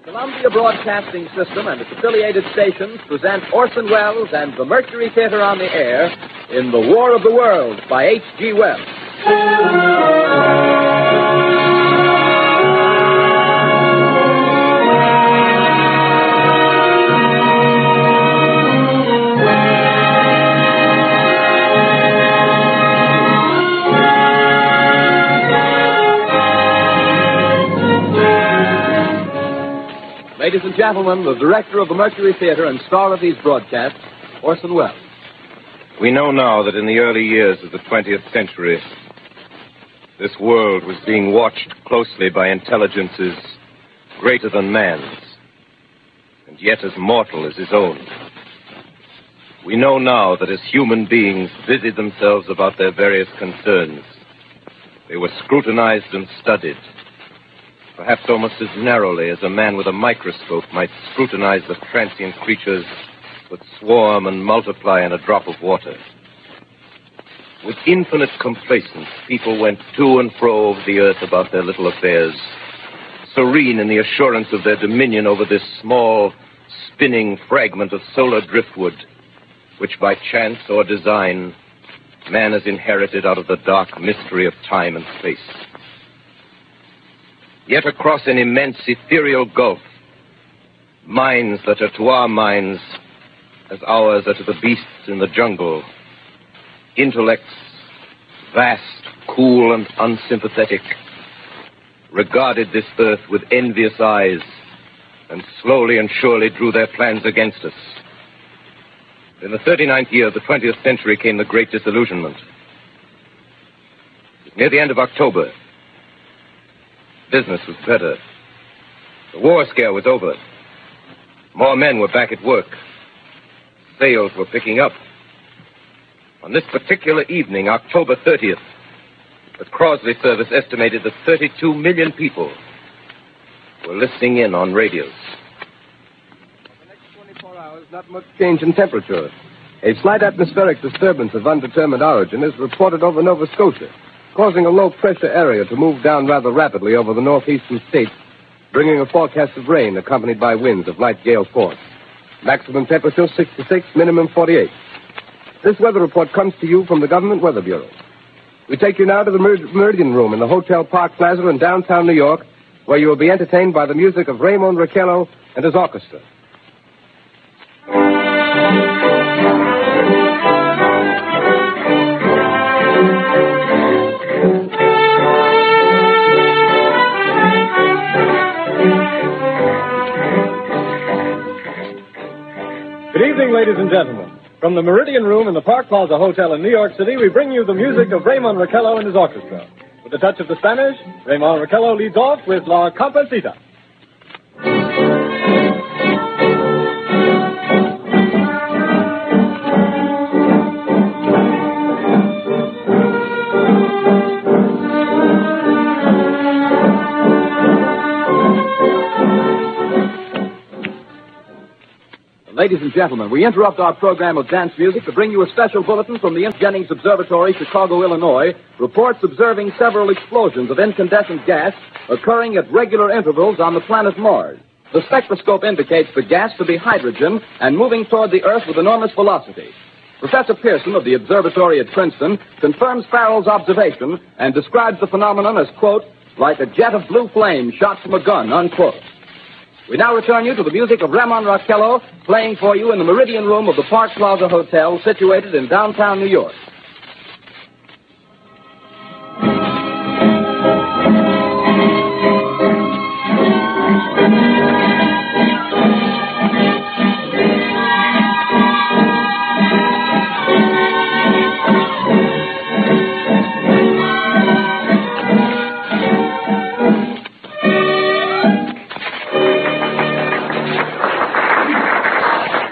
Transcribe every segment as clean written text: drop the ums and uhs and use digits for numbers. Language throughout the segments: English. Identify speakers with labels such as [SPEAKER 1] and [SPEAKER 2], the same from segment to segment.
[SPEAKER 1] Columbia Broadcasting System and its affiliated stations present Orson Wells and the Mercury Theater on the air in The War of the Worlds by H.G. Wells. Ladies and gentlemen, the director of the Mercury Theater and star of these broadcasts, Orson Wells.
[SPEAKER 2] We know now that in the early years of the 20th century, this world was being watched closely by intelligences greater than man's, and yet as mortal as his own. We know now that as human beings busied themselves about their various concerns, they were scrutinized and studied, perhaps almost as narrowly as a man with a microscope might scrutinize the transient creatures that swarm and multiply in a drop of water. With infinite complacence, people went to and fro over the earth about their little affairs, serene in the assurance of their dominion over this small, spinning fragment of solar driftwood, which by chance or design, man has inherited out of the dark mystery of time and space. Yet across an immense ethereal gulf, minds that are to our minds as ours are to the beasts in the jungle, intellects vast, cool, and unsympathetic, regarded this earth with envious eyes and slowly and surely drew their plans against us. In the 39th year of the 20th century came the Great Disillusionment. Near the end of October, business was better. The war scare was over. More men were back at work. Sales were picking up. On this particular evening, October 30th, the Crosley service estimated that 32 million people were listening in on radios.
[SPEAKER 3] For the next 24 hours, not much change in temperature. A slight atmospheric disturbance of undetermined origin is reported over Nova Scotia, causing a low-pressure area to move down rather rapidly over the northeastern states, bringing a forecast of rain accompanied by winds of light gale force. Maximum temperature 66, minimum 48. This weather report comes to you from the Government Weather Bureau. We take you now to the Meridian Room in the Hotel Park Plaza in downtown New York, where you will be entertained by the music of Raymond Raquello and his orchestra.
[SPEAKER 4] Good evening, ladies and gentlemen. From the Meridian Room in the Park Plaza Hotel in New York City, we bring you the music of Raymond Raquello and his orchestra. With a touch of the Spanish, Raymond Raquello leads off with La Comparsita.
[SPEAKER 1] Ladies and gentlemen, we interrupt our program of dance music to bring you a special bulletin from the Jennings Observatory, Chicago, Illinois, reports observing several explosions of incandescent gas occurring at regular intervals on the planet Mars. The spectroscope indicates the gas to be hydrogen and moving toward the Earth with enormous velocity. Professor Pearson of the observatory at Princeton confirms Farrell's observation and describes the phenomenon as, quote, like a jet of blue flame shot from a gun, unquote. We now return you to the music of Raymond Raquello, playing for you in the Meridian Room of the Park Plaza Hotel, situated in downtown New York.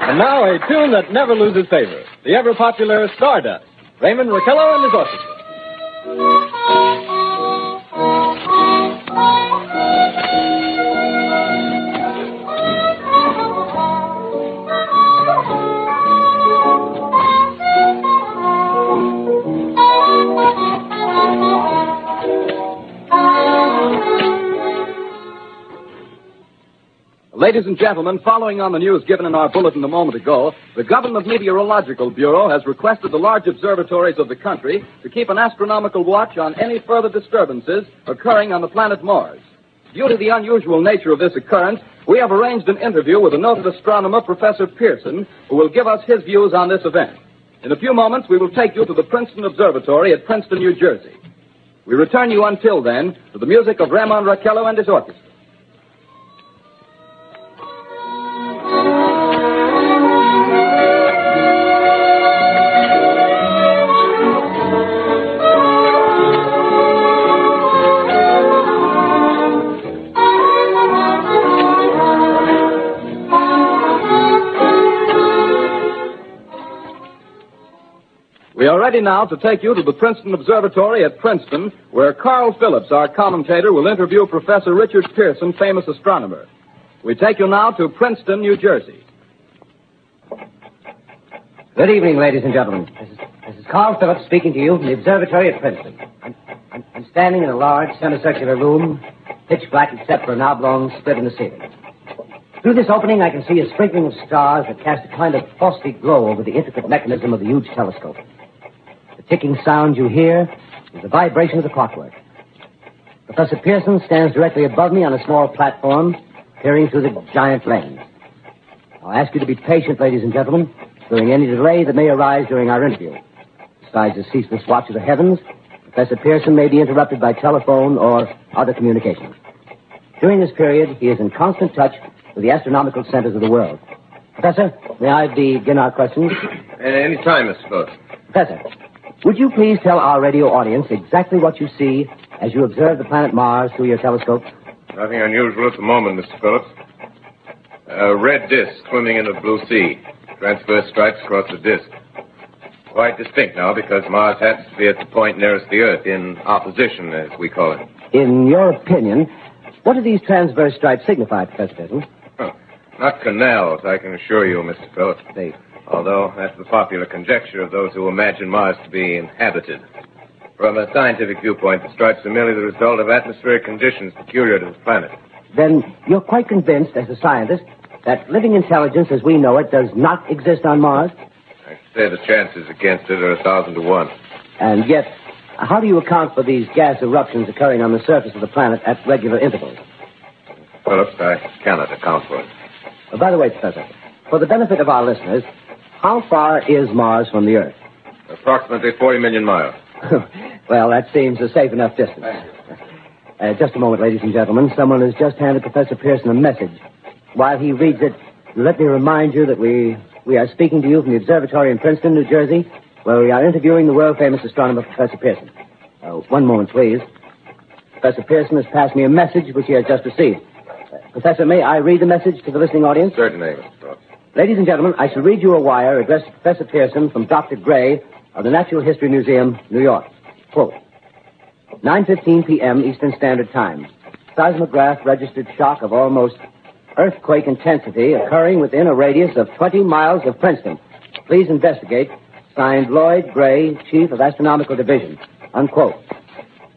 [SPEAKER 4] And now a tune that never loses favor, the ever-popular Stardust, Raymond Raquello and his orchestra.
[SPEAKER 1] Ladies and gentlemen, following on the news given in our bulletin a moment ago, the Government Meteorological Bureau has requested the large observatories of the country to keep an astronomical watch on any further disturbances occurring on the planet Mars. Due to the unusual nature of this occurrence, we have arranged an interview with the noted astronomer, Professor Pearson, who will give us his views on this event. In a few moments, we will take you to the Princeton Observatory at Princeton, New Jersey. We return you until then to the music of Ramon Raquello and his orchestra. We are ready now to take you to the Princeton Observatory at Princeton, where Carl Phillips, our commentator, will interview Professor Richard Pearson, famous astronomer. We take you now to Princeton, New Jersey.
[SPEAKER 5] Good evening, ladies and gentlemen. This is Carl Phillips speaking to you from the observatory at Princeton. I'm standing in a large semicircular room, pitch black except for an oblong split in the ceiling. Through this opening, I can see a sprinkling of stars that cast a kind of frosty glow over the intricate mechanism of the huge telescope. The ticking sound you hear is the vibration of the clockwork. Professor Pearson stands directly above me on a small platform, peering through the giant lens. I'll ask you to be patient, ladies and gentlemen, during any delay that may arise during our interview. Besides the ceaseless watch of the heavens, Professor Pearson may be interrupted by telephone or other communications. During this period, he is in constant touch with the astronomical centers of the world. Professor, may I begin our questions?
[SPEAKER 2] Any time, Mr. Phillips.
[SPEAKER 5] Professor, would you please tell our radio audience exactly what you see as you observe the planet Mars through your telescope?
[SPEAKER 2] Nothing unusual at the moment, Mr. Phillips. A red disk swimming in the blue sea. Transverse stripes across the disk. Quite distinct now because Mars happens to be at the point nearest the Earth, in opposition, as we call it.
[SPEAKER 5] In your opinion, what do these transverse stripes signify, Professor Pearson?
[SPEAKER 2] Not canals, I can assure you, Mr. Phillips.
[SPEAKER 5] They...
[SPEAKER 2] Although that's the popular conjecture of those who imagine Mars to be inhabited. From a scientific viewpoint, the stripes are merely the result of atmospheric conditions peculiar to the planet.
[SPEAKER 5] Then you're quite convinced, as a scientist, that living intelligence as we know it does not exist on Mars?
[SPEAKER 2] I'd say the chances against it are 1,000 to 1.
[SPEAKER 5] And yet, how do you account for these gas eruptions occurring on the surface of the planet at regular intervals?
[SPEAKER 2] Phillips, I cannot account for it.
[SPEAKER 5] By the way, Professor, for the benefit of our listeners, how far is Mars from the Earth?
[SPEAKER 2] Approximately 40 million miles.
[SPEAKER 5] Well, that seems a safe enough distance. Just a moment, ladies and gentlemen. Someone has just handed Professor Pearson a message. While he reads it, let me remind you that we are speaking to you from the observatory in Princeton, New Jersey, where we are interviewing the world-famous astronomer, Professor Pearson. One moment, please. Professor Pearson has passed me a message which he has just received. Professor, may I read the message to the listening audience?
[SPEAKER 2] Certainly, Mr. Phillips.
[SPEAKER 5] Ladies and gentlemen, I shall read you a wire addressed to Professor Pearson from Dr. Gray of the Natural History Museum, New York. Quote, 9:15 p.m. Eastern Standard Time. Seismograph registered shock of almost earthquake intensity occurring within a radius of 20 miles of Princeton. Please investigate. Signed, Lloyd Gray, Chief of Astronomical Division. Unquote.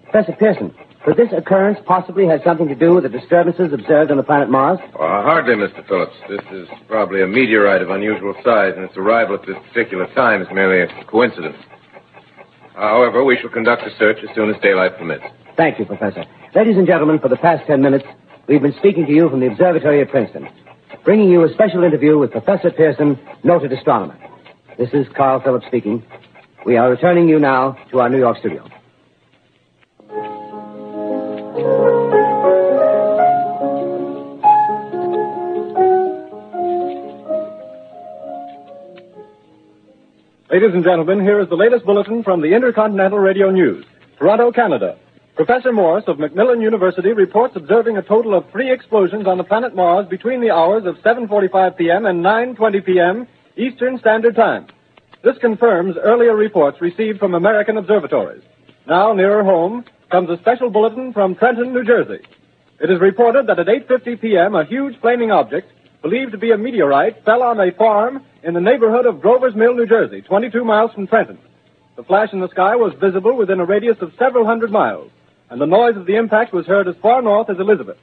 [SPEAKER 5] Professor Pearson, could this occurrence possibly have something to do with the disturbances observed on the planet Mars?
[SPEAKER 2] Hardly, Mr. Phillips. This is probably a meteorite of unusual size, and its arrival at this particular time is merely a coincidence. However, we shall conduct a search as soon as daylight permits.
[SPEAKER 5] Thank you, Professor. Ladies and gentlemen, for the past 10 minutes, we've been speaking to you from the observatory at Princeton, bringing you a special interview with Professor Pearson, noted astronomer. This is Carl Phillips speaking. We are returning you now to our New York studio.
[SPEAKER 4] Ladies and gentlemen, here is the latest bulletin from the Intercontinental Radio News. Toronto, Canada. Professor Morse of Macmillan University reports observing a total of 3 explosions on the planet Mars between the hours of 7:45 p.m. and 9:20 p.m. Eastern Standard Time. This confirms earlier reports received from American observatories. Now, nearer home, comes a special bulletin from Trenton, New Jersey. It is reported that at 8:50 p.m., a huge flaming object, believed to be a meteorite, fell on a farm in the neighborhood of Grover's Mill, New Jersey, 22 miles from Trenton. The flash in the sky was visible within a radius of several hundred miles, and the noise of the impact was heard as far north as Elizabeth.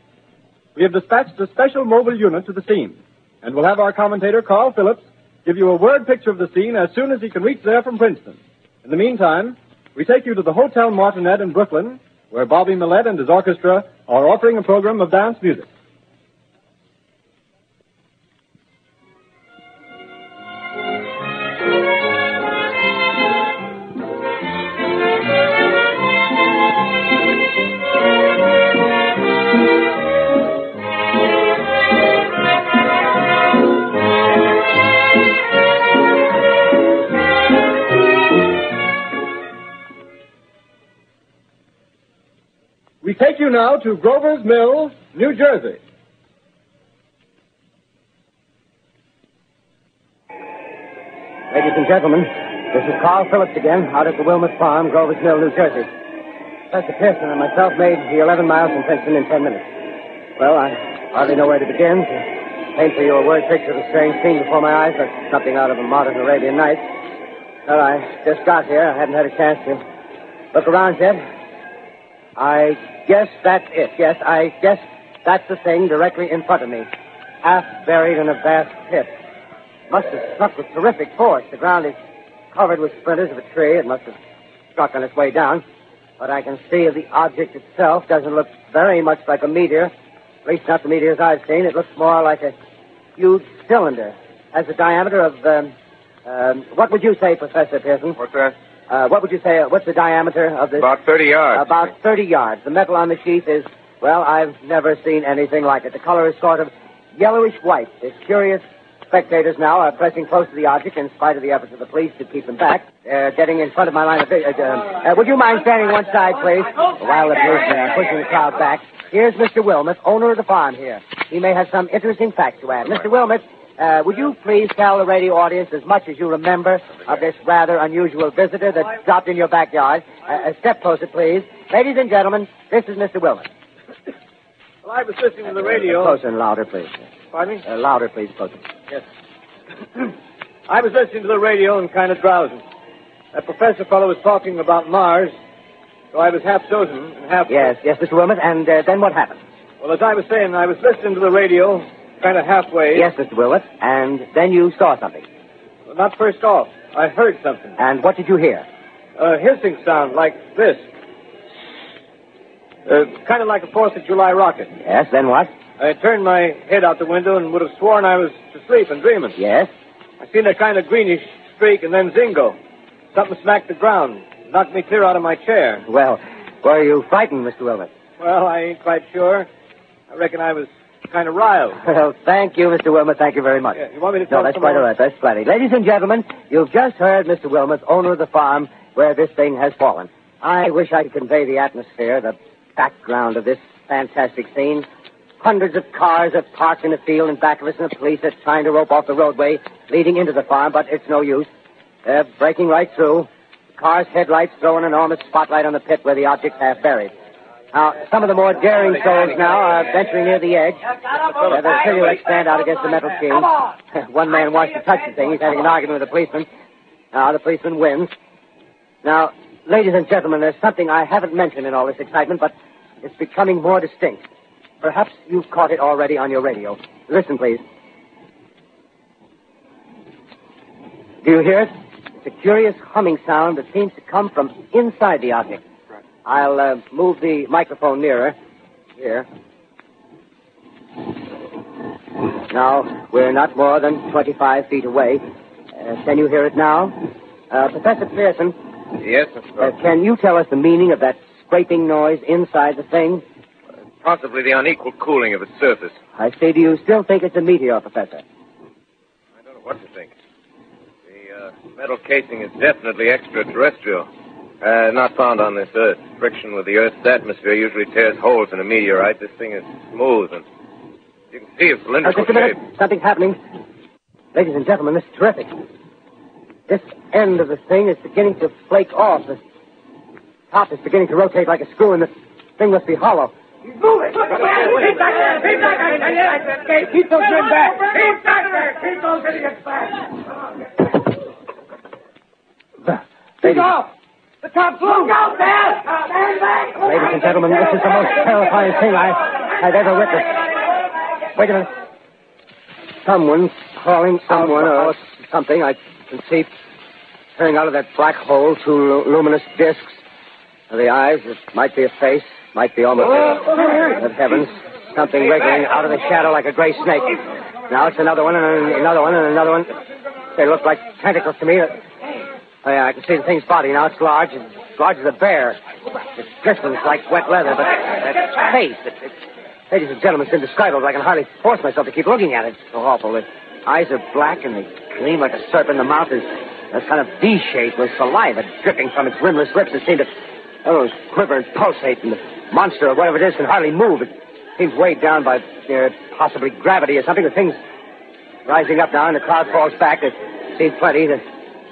[SPEAKER 4] we have dispatched a special mobile unit to the scene, and we'll have our commentator, Carl Phillips, give you a word picture of the scene as soon as he can reach there from Princeton. In the meantime, we take you to the Hotel Martinet in Brooklyn, where Bobby Millett and his orchestra are offering a program of dance music. We take you now to Grover's Mill, New Jersey.
[SPEAKER 5] Ladies and gentlemen, this is Carl Phillips again, out at the Wilmot Farm, Grover's Mill, New Jersey. Professor Pearson and myself made the 11 miles from Princeton in 10 minutes. Well, I hardly know where to begin. To paint for you a word picture of a strange scene before my eyes, like something out of a modern Arabian Nights. Well, I just got here. I hadn't had a chance to look around yet. I guess that's it. Yes, I guess that's the thing directly in front of me. Half buried in a vast pit. Must have struck with terrific force. The ground is covered with splinters of a tree. It must have struck on its way down. But I can see the object itself doesn't look very much like a meteor. At least not the meteors I've seen. It looks more like a huge cylinder. Has a diameter of, what would you say, Professor Pearson?
[SPEAKER 2] What's that?
[SPEAKER 5] What would you say, what's the diameter of this?
[SPEAKER 2] About 30 yards.
[SPEAKER 5] About 30 yards. The metal on the sheath is, well, I've never seen anything like it. The color is sort of yellowish white. The curious spectators now are pressing close to the object in spite of the efforts of the police to keep them back. Getting in front of my line of vision. Would you mind standing one side, please? While the policemen are pushing the crowd back. Here's Mr. Wilmot, owner of the farm here. He may have some interesting facts to add. Mr. Wilmot, would you please tell the radio audience as much as you remember of this rather unusual visitor that dropped in your backyard? A step closer, please. Ladies and gentlemen, this is Mr. Wilmot.
[SPEAKER 4] Well, I was listening to the radio.
[SPEAKER 5] Closer and louder, please.
[SPEAKER 4] Pardon me?
[SPEAKER 5] Louder, please, closer.
[SPEAKER 4] Yes. I was listening to the radio and kind of drowsing. That professor fellow was talking about Mars, so I was half chosen and half...
[SPEAKER 5] Yes, Mr. Wilmot, and then what happened?
[SPEAKER 4] Well, as I was saying, I was listening to the radio, kind of halfway.
[SPEAKER 5] Yes, Mr. Wilmot, and then you saw something.
[SPEAKER 4] Well, not first off. I heard something.
[SPEAKER 5] And what did you hear?
[SPEAKER 4] A hissing sound like this. Kind of like a 4th of July rocket.
[SPEAKER 5] Yes, then what?
[SPEAKER 4] I turned my head out the window and would have sworn I was asleep and dreaming.
[SPEAKER 5] Yes?
[SPEAKER 4] I seen a kind of greenish streak and then zingo. Something smacked the ground, knocked me clear out of my chair.
[SPEAKER 5] Well, were you frightened, Mr. Wilmot?
[SPEAKER 4] Well, I ain't quite sure. I reckon I was kind of riled.
[SPEAKER 5] Well, thank you, Mr. Wilmot. Thank you very much.
[SPEAKER 4] Yeah, you want me to tell
[SPEAKER 5] No, that's
[SPEAKER 4] some
[SPEAKER 5] quite
[SPEAKER 4] more?
[SPEAKER 5] all right. That's plenty. Ladies and gentlemen, you've just heard Mr. Wilmot, owner of the farm where this thing has fallen. I wish I could convey the atmosphere, the background of this fantastic scene. Hundreds of cars are parked in the field in back of us, and the police are trying to rope off the roadway leading into the farm, but it's no use. They're breaking right through. The car's headlights throw an enormous spotlight on the pit where the object's half buried. Now, some of the more daring souls now are venturing near the edge. Their silhouettes stand out against the metal sheet. One man wants to touch the thing. He's having an argument with the policeman. Now, the policeman wins. Now, ladies and gentlemen, there's something I haven't mentioned in all this excitement, but it's becoming more distinct. Perhaps you've caught it already on your radio. Listen, please. Do you hear it? It's a curious humming sound that seems to come from inside the object. I'll move the microphone nearer. Here. Now, we're not more than 25 feet away. Can you hear it now? Professor Pearson.
[SPEAKER 2] Yes, sir.
[SPEAKER 5] Can you tell us the meaning of that scraping noise inside the thing?
[SPEAKER 2] Possibly the unequal cooling of its surface.
[SPEAKER 5] I say, do you still think it's a meteor, Professor?
[SPEAKER 2] I don't know what to think. The metal casing is definitely extraterrestrial. Not found on this Earth. Friction with the Earth's atmosphere usually tears holes in a meteorite. This thing is smooth, and you can see it's cylindrical
[SPEAKER 5] Just a minute.
[SPEAKER 2] shape.
[SPEAKER 5] Something's happening. Ladies and gentlemen, this is terrific. This end of the thing is beginning to flake off. The top is beginning to rotate like a screw, and the thing must be hollow.
[SPEAKER 6] He's moving. Keep back there. Keep back there. Keep those men back. Keep back there. Keep those idiots back. Take off. The top's loose. Look out there. Stand back.
[SPEAKER 5] Ladies and gentlemen, this is the most terrifying thing I've ever witnessed. Wait a minute. Someone's calling someone or something. I can see peering out of that black hole two luminous discs. The eyes, it might be a face, might be almost Good heavens. Something wriggling out of the shadow like a gray snake. Now it's another one and another one and another one. They look like tentacles to me. Oh, yeah, I can see the thing's body now. It's large as a bear. It glistens like wet leather, but that face, ladies and gentlemen, it's indescribable. I can hardly force myself to keep looking at it. It's so awful. The eyes are black and they gleam like a serpent. The mouth is a kind of V shape with saliva dripping from its rimless lips. It seems to quiver and pulsate, and the monster or whatever it is can hardly move. It seems weighed down by possibly gravity or something. The thing's rising up now, and the cloud falls back. It seems plenty. The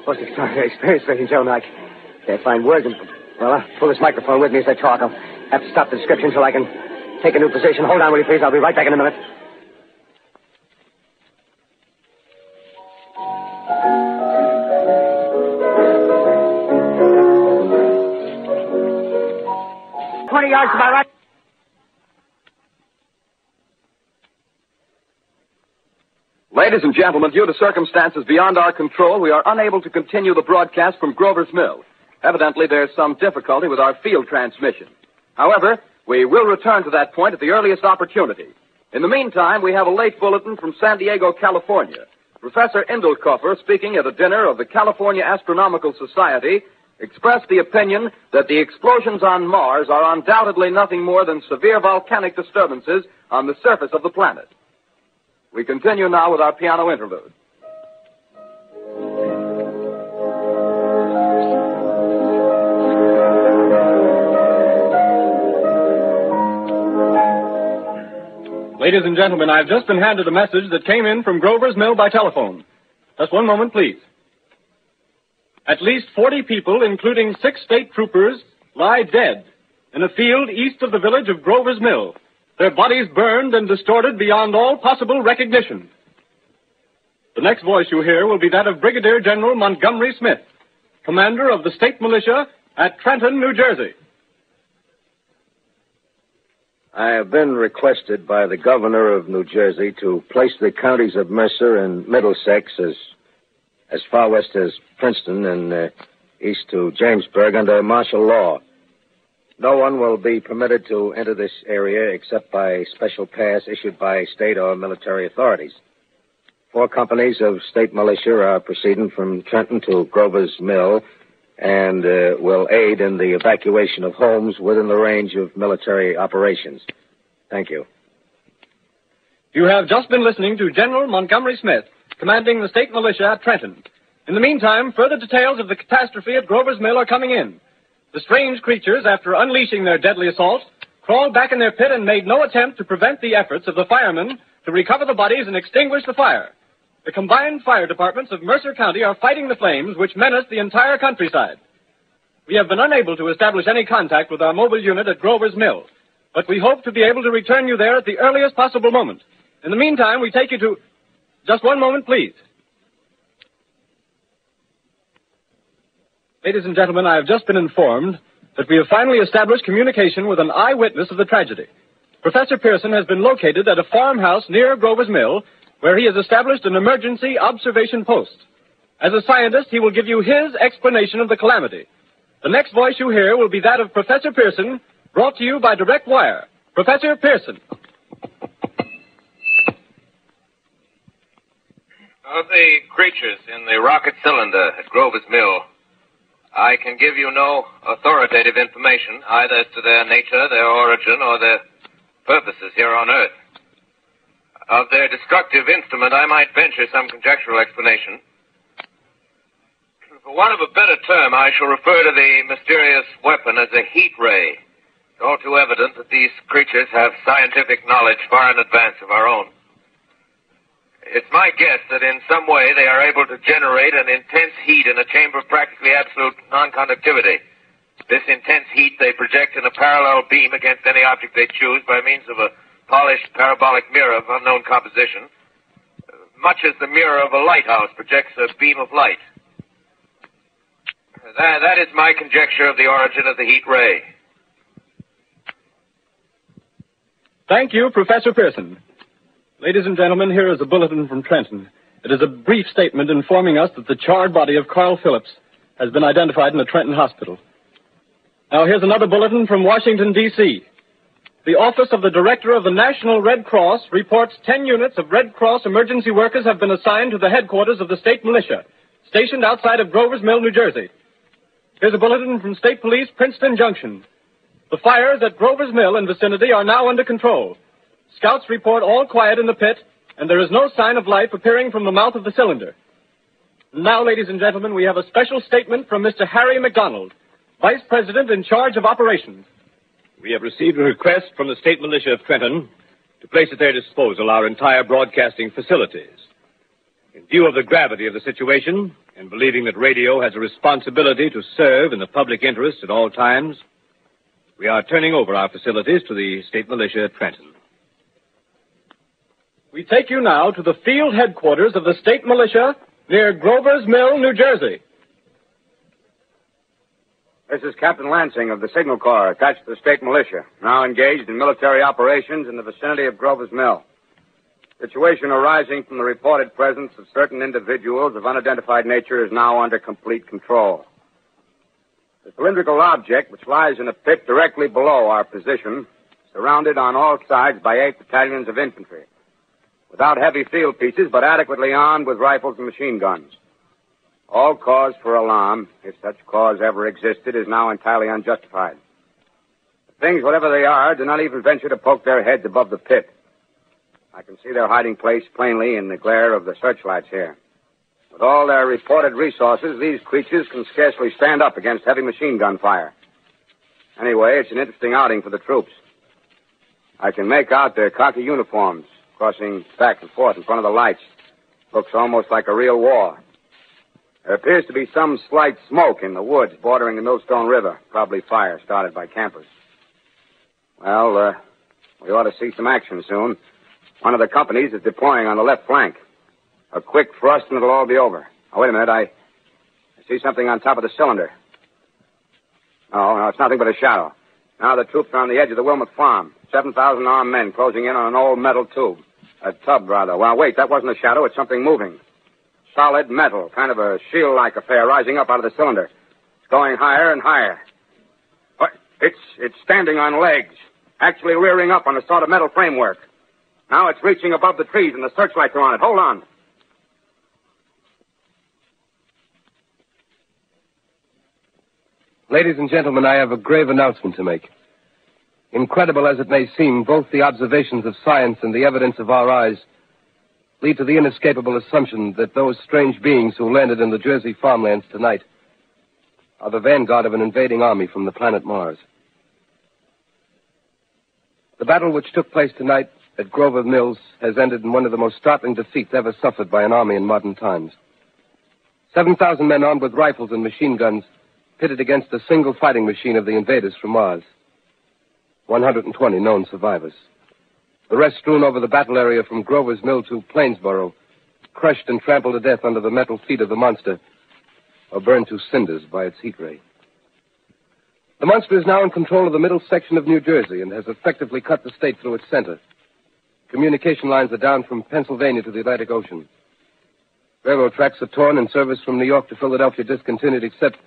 [SPEAKER 5] most extraordinary experience, ladies and gentlemen. I can't find words. Well, I'll pull this microphone with me as I talk. I'll have to stop the description until I can take a new position. Hold on, will you, please? I'll be right back in a minute. Yards to my right.
[SPEAKER 1] Ladies and gentlemen, due to circumstances beyond our control, we are unable to continue the broadcast from Grover's Mill. Evidently, there's some difficulty with our field transmission. However, we will return to that point at the earliest opportunity. In the meantime, we have a late bulletin from San Diego, California. Professor Indelkoffer, speaking at a dinner of the California Astronomical Society, expressed the opinion that the explosions on Mars are undoubtedly nothing more than severe volcanic disturbances on the surface of the planet. We continue now with our piano interlude.
[SPEAKER 4] Ladies and gentlemen, I've just been handed a message that came in from Grover's Mill by telephone. Just one moment, please. At least 40 people, including 6 state troopers, lie dead in a field east of the village of Grover's Mill, their bodies burned and distorted beyond all possible recognition. The next voice you hear will be that of Brigadier General Montgomery Smith, commander of the state militia at Trenton, New Jersey.
[SPEAKER 7] I have been requested by the governor of New Jersey to place the counties of Mercer and Middlesex as far west as Princeton and east to Jamesburg under martial law. No one will be permitted to enter this area except by special pass issued by state or military authorities. 4 companies of state militia are proceeding from Trenton to Grover's Mill and will aid in the evacuation of homes within the range of military operations. Thank you.
[SPEAKER 4] You have just been listening to General Montgomery Smith, commanding the state militia at Trenton. In the meantime, further details of the catastrophe at Grover's Mill are coming in. The strange creatures, after unleashing their deadly assault, crawled back in their pit and made no attempt to prevent the efforts of the firemen to recover the bodies and extinguish the fire. The combined fire departments of Mercer County are fighting the flames which menace the entire countryside. We have been unable to establish any contact with our mobile unit at Grover's Mill, but we hope to be able to return you there at the earliest possible moment. In the meantime, we take you to... Just one moment, please. Ladies and gentlemen, I have just been informed that we have finally established communication with an eyewitness of the tragedy. Professor Pearson has been located at a farmhouse near Grover's Mill, where he has established an emergency observation post. As a scientist, he will give you his explanation of the calamity. The next voice you hear will be that of Professor Pearson, brought to you by direct wire. Professor Pearson.
[SPEAKER 2] Of the creatures in the rocket cylinder at Grover's Mill, I can give you no authoritative information, either as to their nature, their origin, or their purposes here on Earth. Of their destructive instrument, I might venture some conjectural explanation. For want of a better term, I shall refer to the mysterious weapon as a heat ray. It's all too evident that these creatures have scientific knowledge far in advance of our own. It's my guess that in some way they are able to generate an intense heat in a chamber of practically absolute non-conductivity. This intense heat they project in a parallel beam against any object they choose by means of a polished parabolic mirror of unknown composition, much as the mirror of a lighthouse projects a beam of light. That is my conjecture of the origin of the heat ray.
[SPEAKER 4] Thank you, Professor Pearson. Ladies and gentlemen, here is a bulletin from Trenton. It is a brief statement informing us that the charred body of Carl Phillips has been identified in a Trenton hospital. Now, here's another bulletin from Washington, D.C. The Office of the Director of the National Red Cross reports 10 units of Red Cross emergency workers have been assigned to the headquarters of the state militia, stationed outside of Grover's Mill, New Jersey. Here's a bulletin from State Police, Princeton Junction. The fires at Grover's Mill and vicinity are now under control. Scouts report all quiet in the pit, and there is no sign of life appearing from the mouth of the cylinder. Now, ladies and gentlemen, we have a special statement from Mr. Harry McDonald, Vice President in charge of operations.
[SPEAKER 2] We have received a request from the state militia of Trenton to place at their disposal our entire broadcasting facilities. In view of the gravity of the situation, and believing that radio has a responsibility to serve in the public interest at all times, we are turning over our facilities to the state militia at Trenton.
[SPEAKER 4] We take you now to the field headquarters of the state militia near Grover's Mill, New Jersey.
[SPEAKER 8] This is Captain Lansing of the Signal Corps, attached to the state militia, now engaged in military operations in the vicinity of Grover's Mill. Situation arising from the reported presence of certain individuals of unidentified nature is now under complete control. The cylindrical object, which lies in a pit directly below our position, surrounded on all sides by 8 battalions of infantry, without heavy field pieces, but adequately armed with rifles and machine guns. All cause for alarm, if such cause ever existed, is now entirely unjustified. Things, whatever they are, do not even venture to poke their heads above the pit. I can see their hiding place plainly in the glare of the searchlights here. With all their reported resources, these creatures can scarcely stand up against heavy machine gun fire. Anyway, it's an interesting outing for the troops. I can make out their khaki uniforms crossing back and forth in front of the lights. Looks almost like a real war. There appears to be some slight smoke in the woods bordering the Millstone River. Probably fire started by campers. Well, we ought to see some action soon. One of the companies is deploying on the left flank. A quick thrust and it'll all be over. Oh, wait a minute. I see something on top of the cylinder. No, it's nothing but a shadow. Now the troops are on the edge of the Wilmot Farm. 7,000 armed men closing in on an old metal tube. A tub, rather. Well, wait, that wasn't a shadow. It's something moving. Solid metal, kind of a shield-like affair rising up out of the cylinder. It's going higher and higher. What? It's standing on legs, actually rearing up on a sort of metal framework. Now it's reaching above the trees and the searchlights are on it. Hold on.
[SPEAKER 3] Ladies and gentlemen, I have a grave announcement to make. Incredible as it may seem, both the observations of science and the evidence of our eyes lead to the inescapable assumption that those strange beings who landed in the Jersey farmlands tonight are the vanguard of an invading army from the planet Mars. The battle which took place tonight at Grover Mills has ended in one of the most startling defeats ever suffered by an army in modern times. 7,000 men armed with rifles and machine guns pitted against a single fighting machine of the invaders from Mars. 120 known survivors. The rest strewn over the battle area from Grover's Mill to Plainsboro, crushed and trampled to death under the metal feet of the monster, or burned to cinders by its heat ray. The monster is now in control of the middle section of New Jersey and has effectively cut the state through its center. Communication lines are down from Pennsylvania to the Atlantic Ocean. Railroad tracks are torn and service from New York to Philadelphia discontinued, except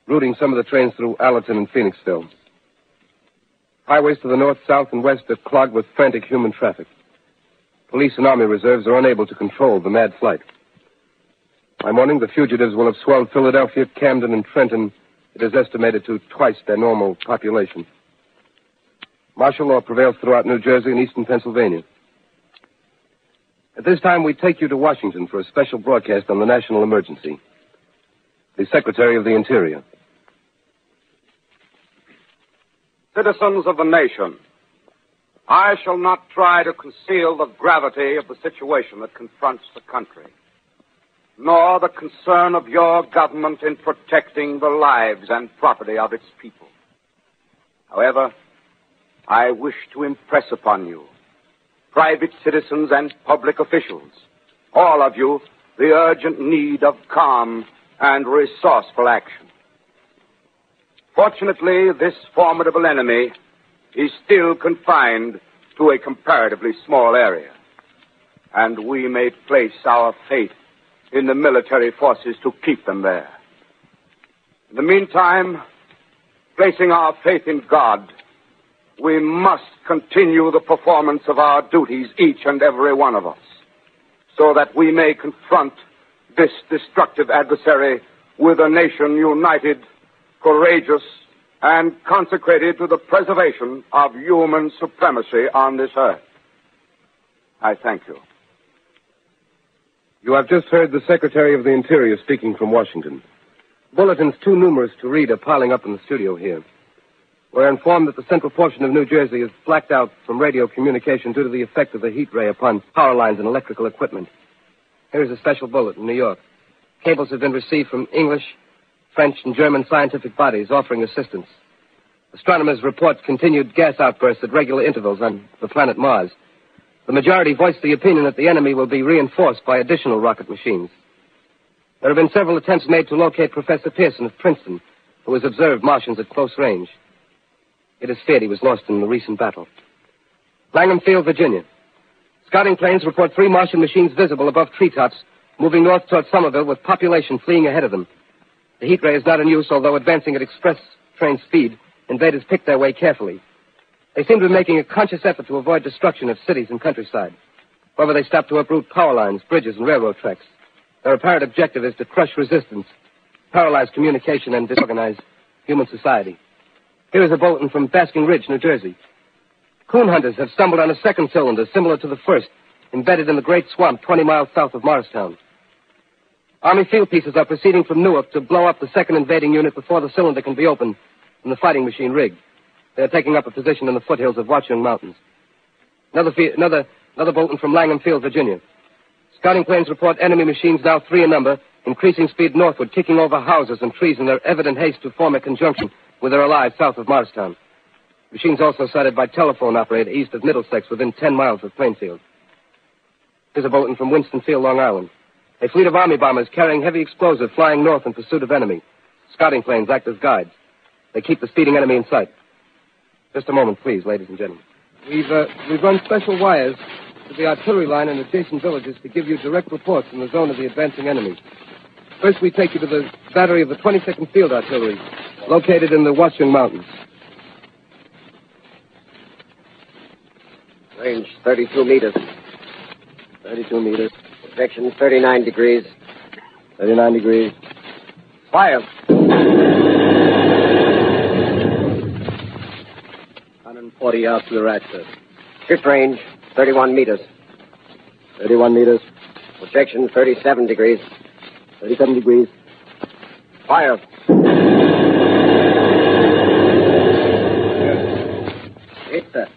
[SPEAKER 3] routing some of the trains through Allerton and Phoenixville. Highways to the north, south, and west are clogged with frantic human traffic. Police and army reserves are unable to control the mad flight. By morning, the fugitives will have swelled Philadelphia, Camden, and Trenton. It is estimated to twice their normal population. Martial law prevails throughout New Jersey and eastern Pennsylvania. At this time, we take you to Washington for a special broadcast on the national emergency. The Secretary of the Interior.
[SPEAKER 8] Citizens of the nation, I shall not try to conceal the gravity of the situation that confronts the country, nor the concern of your government in protecting the lives and property of its people. However, I wish to impress upon you, private citizens and public officials, all of you, the urgent need of calm and resourceful action. Fortunately, this formidable enemy is still confined to a comparatively small area. and we may place our faith in the military forces to keep them there. In the meantime, placing our faith in God, we must continue the performance of our duties, each and every one of us, so that we may confront this destructive adversary with a nation united, courageous, and consecrated to the preservation of human supremacy on this earth. I thank you.
[SPEAKER 3] You have just heard the Secretary of the Interior speaking from Washington. Bulletins too numerous to read are piling up in the studio here. We're informed that the central portion of New Jersey is blacked out from radio communication due to the effect of the heat ray upon power lines and electrical equipment. Here's a special bulletin in New York. Cables have been received from English, French, and German scientific bodies offering assistance. Astronomers report continued gas outbursts at regular intervals on the planet Mars. The majority voiced the opinion that the enemy will be reinforced by additional rocket machines. There have been several attempts made to locate Professor Pearson of Princeton, who has observed Martians at close range. It is feared he was lost in the recent battle. Langham Field, Virginia. Scouting planes report 3 Martian machines visible above treetops, moving north toward Somerville with population fleeing ahead of them. The heat ray is not in use, although advancing at express train speed, invaders pick their way carefully. They seem to be making a conscious effort to avoid destruction of cities and countryside. However, they stop to uproot power lines, bridges, and railroad tracks. Their apparent objective is to crush resistance, paralyze communication, and disorganize human society. Here is a bulletin from Basking Ridge, New Jersey. Coon hunters have stumbled on a second cylinder similar to the first, embedded in the great swamp 20 miles south of Morristown. Army field pieces are proceeding from Newark to blow up the second invading unit before the cylinder can be opened and the fighting machine rigged. They are taking up a position in the foothills of Watchung Mountains. Another bulletin from Langham Field, Virginia. Scouting planes report enemy machines, now 3 in number, increasing speed northward, kicking over houses and trees in their evident haste to form a conjunction with their allies south of Morristown. Machines also sighted by telephone operator east of Middlesex within 10 miles of Plainfield. Here's a bulletin from Winston-Field, Long Island. A fleet of Army bombers carrying heavy explosive flying north in pursuit of enemy. Scouting planes act as guides. They keep the speeding enemy in sight. Just a moment, please, ladies and gentlemen. We've run special wires to the artillery line in adjacent villages to give you direct reports in the zone of the advancing enemy. First, we take you to the battery of the 22nd Field Artillery, located in the Watchung Mountains.
[SPEAKER 9] Range 32 meters.
[SPEAKER 3] 32 meters.
[SPEAKER 9] Projection 39 degrees.
[SPEAKER 3] 39 degrees.
[SPEAKER 9] Fire.
[SPEAKER 3] 140 yards to the right, sir.
[SPEAKER 9] Shift range 31 meters.
[SPEAKER 3] 31 meters.
[SPEAKER 9] Projection 37 degrees.
[SPEAKER 3] 37 degrees.
[SPEAKER 9] Fire.
[SPEAKER 3] Hit, sir.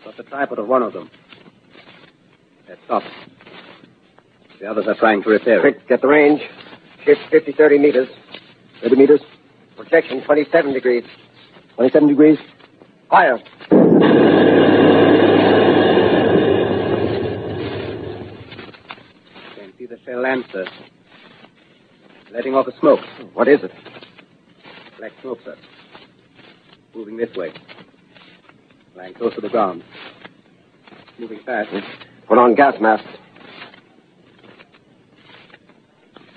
[SPEAKER 3] Got the tripod of one of them. They're stopped. The others are trying to repair it.
[SPEAKER 9] Quick, get the range. Shift 30 meters.
[SPEAKER 3] 30 meters.
[SPEAKER 9] Projection 27 degrees.
[SPEAKER 3] 27 degrees.
[SPEAKER 9] Fire.
[SPEAKER 3] Can't see the shell lamp, sir. Letting off a smoke.
[SPEAKER 9] What is it?
[SPEAKER 3] Black smoke, sir. Moving this way. Lying close to the ground. Moving fast.
[SPEAKER 9] Put on gas mask.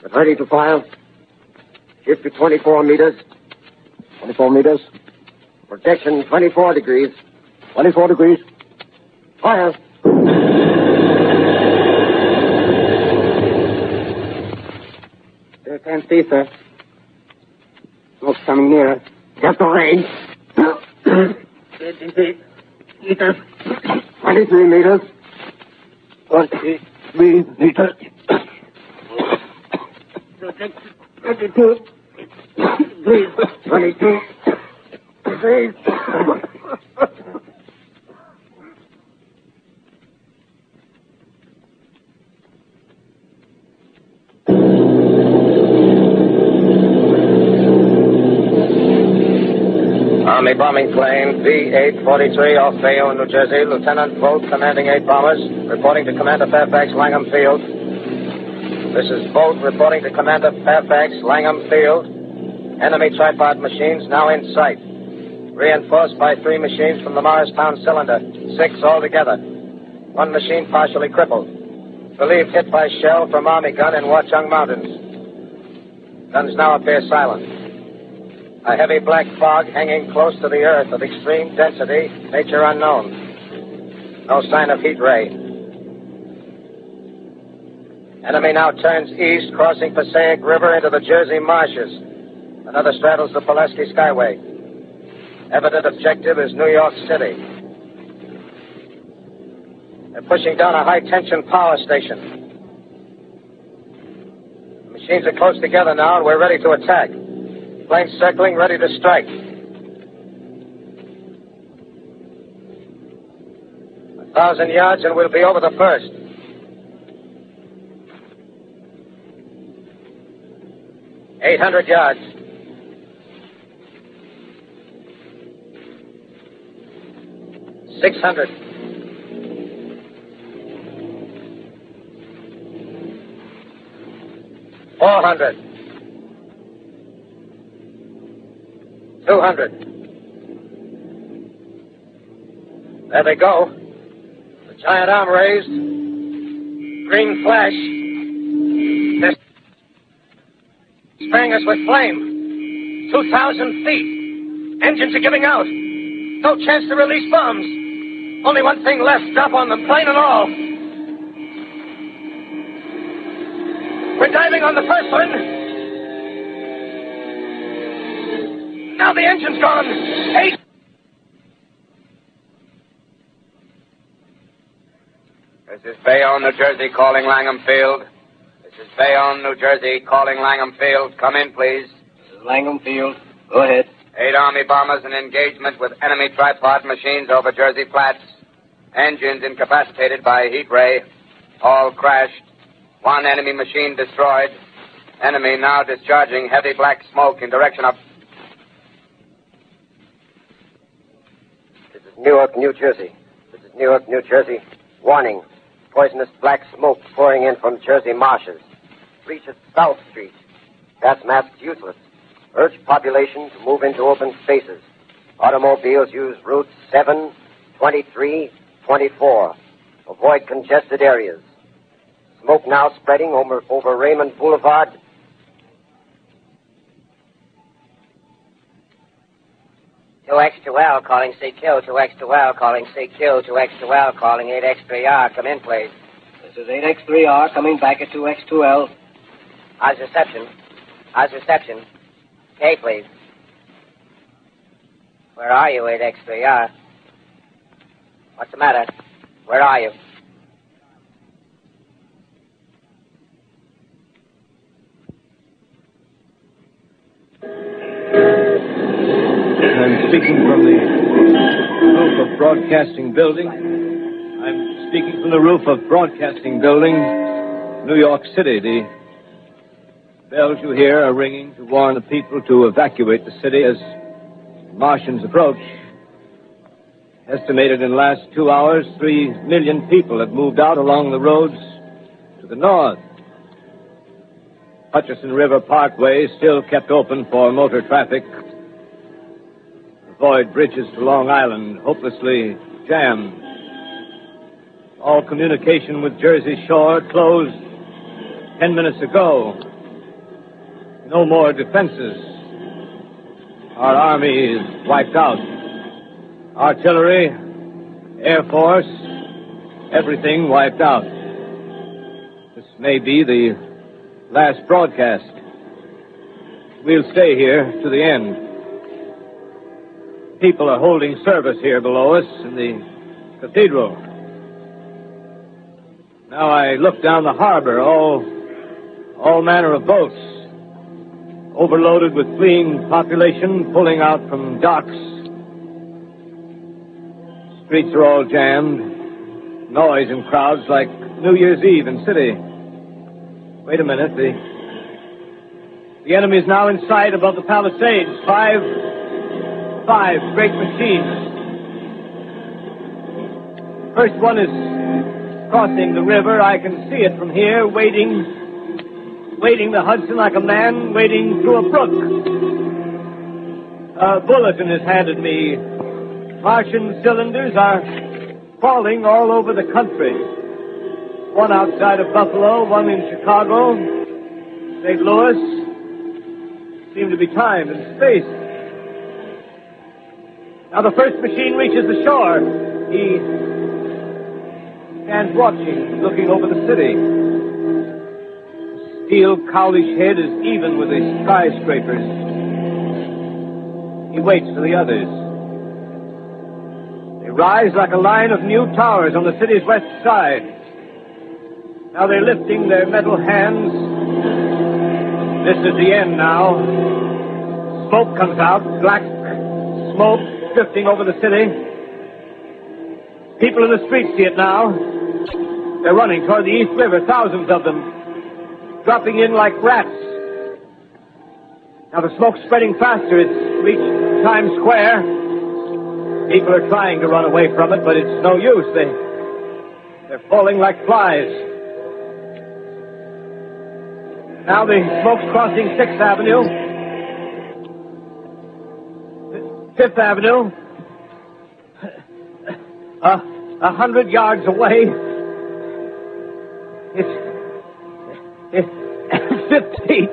[SPEAKER 9] Get ready to fire. Shift to 24 meters.
[SPEAKER 3] 24 meters.
[SPEAKER 9] Projection 24 degrees.
[SPEAKER 3] 24 degrees.
[SPEAKER 9] Fire.
[SPEAKER 3] Still can't see, sir. Smoke's coming nearer.
[SPEAKER 9] Get the range.
[SPEAKER 3] 23 meters.
[SPEAKER 9] 23 meters.
[SPEAKER 3] 23 meters. 22 degrees.
[SPEAKER 9] 22 degrees.
[SPEAKER 7] Army bombing plane B-843 off Bayonne, New Jersey. Lieutenant Vogt, commanding 8 bombers, reporting to Commander Fairfax, Langham Field. This is Vogt reporting to Commander Fairfax, Langham Field. Enemy tripod machines now in sight. Reinforced by 3 machines from the Morristown cylinder. 6 altogether.
[SPEAKER 9] One machine partially crippled. Believed hit by shell from Army gun in Watchung Mountains. Guns now appear silent. A heavy black fog hanging close to the earth of extreme density, nature unknown. No sign of heat ray. Enemy now turns east, crossing Passaic River into the Jersey marshes. Another straddles the Pulaski Skyway. Evident objective is New York City. They're pushing down a high-tension power station. The machines are close together now, and we're ready to attack. Planes circling, ready to strike. 1,000 yards, and we'll be over the first. $800 yards. $600. $400. $200. There they go. The giant arm raised. Green flash. They're spraying us with flame. 2,000 feet. Engines are giving out. No chance to release bombs. Only one thing left. Drop on them, plane and all. We're diving on the first one. Now the engine's gone. 8.
[SPEAKER 8] This is Bayonne, New Jersey, calling Langham Field. This is Bayonne, New Jersey, calling Langham Field. Come in, please.
[SPEAKER 5] This is Langham Field. Go ahead.
[SPEAKER 8] 8 Army bombers in engagement with enemy tripod machines over Jersey Flats. Engines incapacitated by heat ray. All crashed. 1 enemy machine destroyed. Enemy now discharging heavy black smoke in direction of...
[SPEAKER 9] This is Newark, New Jersey. This is Newark, New Jersey. Warning. Poisonous black smoke pouring in from Jersey marshes. Reaches South Street. Gas masks useless. Urge population to move into open spaces. Automobiles use routes 7, 23, 24. Avoid congested areas. Smoke now spreading over Raymond Boulevard.
[SPEAKER 5] X2L calling CQ, 2X2L calling CQ, 2X2L calling 8X3R. Come in, please. This is 8X3R coming back at 2X2L. How's reception? How's reception? Okay, please. Where are you, 8X3R? What's the matter? Where are you?
[SPEAKER 4] I'm speaking from the roof of Broadcasting Building. I'm speaking from the roof of Broadcasting Building, New York City. The bells you hear are ringing to warn the people to evacuate the city as Martians approach. Estimated in the last 2 hours, 3 million people have moved out along the roads to the north. Hutchison River Parkway is still kept open for motor traffic. Avoid bridges to Long Island, hopelessly jammed. All communication with Jersey Shore closed 10 minutes ago. No more defenses. Our army is wiped out. Artillery, Air Force, everything wiped out. This may be the last broadcast. We'll stay here to the end. People are holding service here below us in the cathedral. Now I look down the harbor, all manner of boats, overloaded with fleeing population pulling out from docks. Streets are all jammed. Noise and crowds like New Year's Eve in city. Wait a minute. The enemy is now in sight above the Palisades. Five great machines. First one is crossing the river. I can see it from here, wading the Hudson like a man wading through a brook. A bulletin is handed me. Martian cylinders are falling all over the country. One outside of Buffalo, one in Chicago, St. Louis. Seem to be time and space. Now the first machine reaches the shore. He stands watching, looking over the city. The steel cowlish head is even with the skyscrapers. He waits for the others. They rise like a line of new towers on the city's west side. Now they're lifting their metal hands. This is the end now. Smoke comes out, black smoke drifting over the city. People in the streets see it now. They're running toward the East River, thousands of them, dropping in like rats. Now the smoke's spreading faster. It's reached Times Square. People are trying to run away from it, but it's no use. They're falling like flies. Now the smoke's crossing 6th Avenue. 5th Avenue. 100 yards away. It's 5th Street.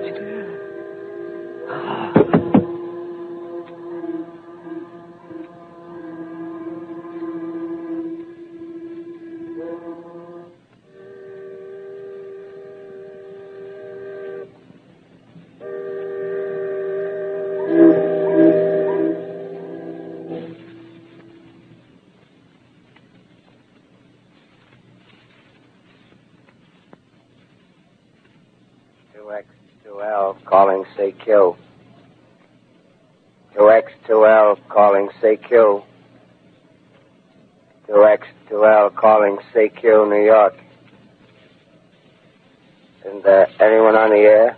[SPEAKER 9] Calling, say kill. 2X2L calling, say kill. 2X2L calling, say kill, New York. Isn't there anyone on the air?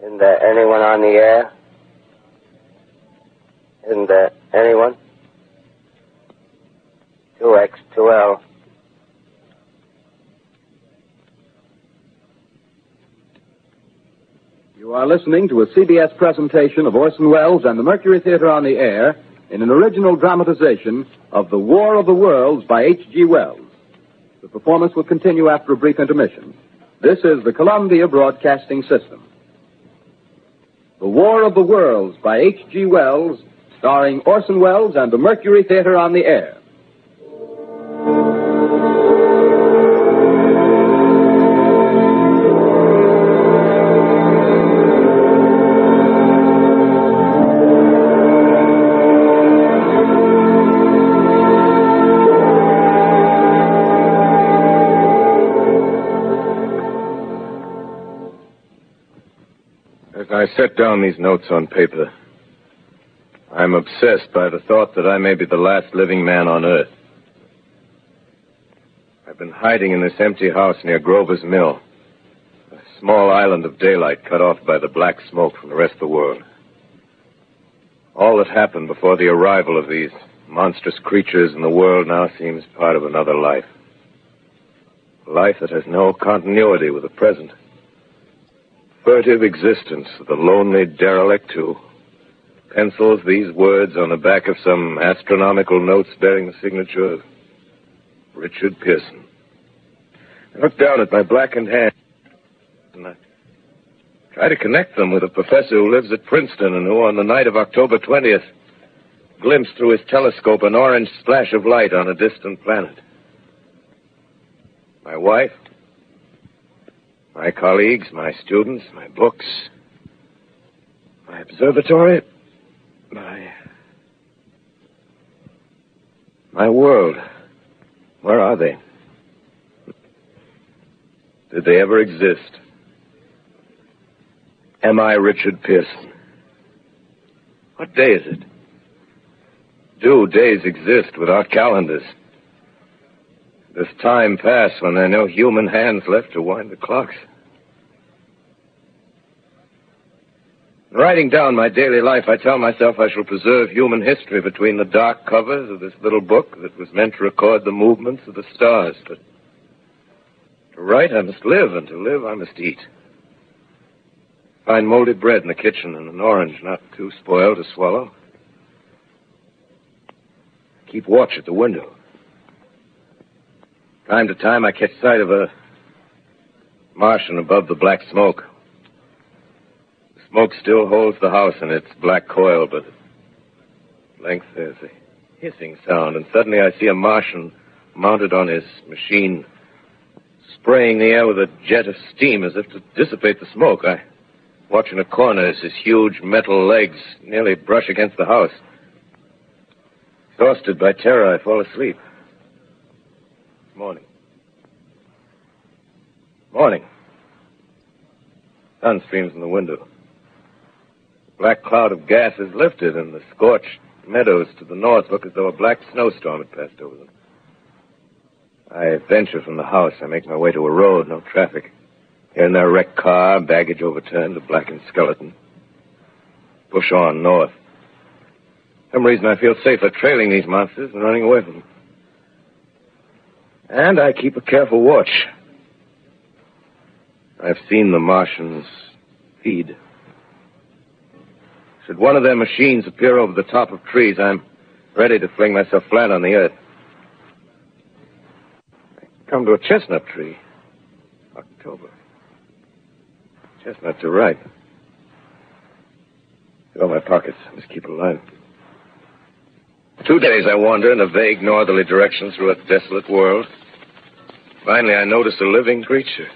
[SPEAKER 9] Isn't there anyone on the air? Isn't there anyone? 2X2L.
[SPEAKER 1] You are listening to a CBS presentation of Orson Wells and the Mercury Theater on the Air in an original dramatization of The War of the Worlds by H.G. Wells. The performance will continue after a brief intermission. This is the Columbia Broadcasting System. The War of the Worlds by H.G. Wells, starring Orson Wells and the Mercury Theater on the Air.
[SPEAKER 2] I set down these notes on paper. I'm obsessed by the thought that I may be the last living man on Earth. I've been hiding in this empty house near Grover's Mill, a small island of daylight cut off by the black smoke from the rest of the world. All that happened before the arrival of these monstrous creatures in the world now seems part of another life. A life that has no continuity with the present. Furtive existence of the lonely derelict who pencils these words on the back of some astronomical notes bearing the signature of Richard Pearson. I look down at my blackened hand and I try to connect them with a professor who lives at Princeton and who, on the night of October 20th, glimpsed through his telescope an orange splash of light on a distant planet. My wife, my colleagues, my students, my books, my observatory, my world. Where are they? Did they ever exist? Am I Richard Pearson? What day is it? Do days exist without calendars? Does time pass when there are no human hands left to wind the clocks? In writing down my daily life, I tell myself I shall preserve human history between the dark covers of this little book that was meant to record the movements of the stars. But to write, I must live, and to live, I must eat. Find moldy bread in the kitchen and an orange not too spoiled to swallow. keep watch at the window. Time to time, I catch sight of a Martian above the black smoke. The smoke still holds the house in its black coil, but at length there's a hissing sound, and suddenly I see a Martian mounted on his machine, spraying the air with a jet of steam as if to dissipate the smoke. I watch in a corner as his huge metal legs nearly brush against the house. Exhausted by terror, I fall asleep. Morning. Sun streams in the window. The black cloud of gas is lifted, and the scorched meadows to the north look as though a black snowstorm had passed over them. I venture from the house. I make my way to a road, no traffic. Here and there, a wrecked car, baggage overturned, a blackened skeleton. Push on north. For some reason, I feel safer trailing these monsters than running away from them. And I keep a careful watch. I've seen the Martians feed. Should one of their machines appear over the top of trees, I'm ready to fling myself flat on the earth. I come to a chestnut tree. October. Chestnuts are ripe. Fill my pockets. I must keep it alive. 2 days I wander in a vague northerly direction through a desolate world. Finally, I notice a living creature.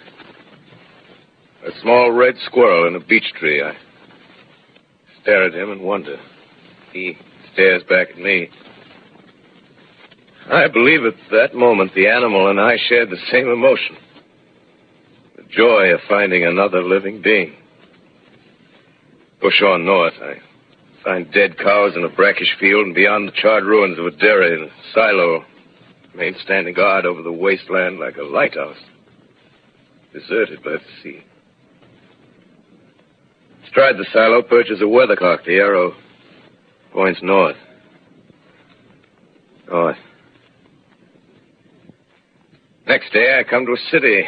[SPEAKER 2] A small red squirrel in a beech tree. I stare at him and wonder. He stares back at me. I believe at that moment the animal and I shared the same emotion. The joy of finding another living being. Push on north. I find dead cows in a brackish field, and beyond the charred ruins of a dairy and a silo, remain standing guard over the wasteland like a lighthouse, deserted by the sea. Astride the silo perches a weathercock. The arrow points north. North. Next day, I come to a city.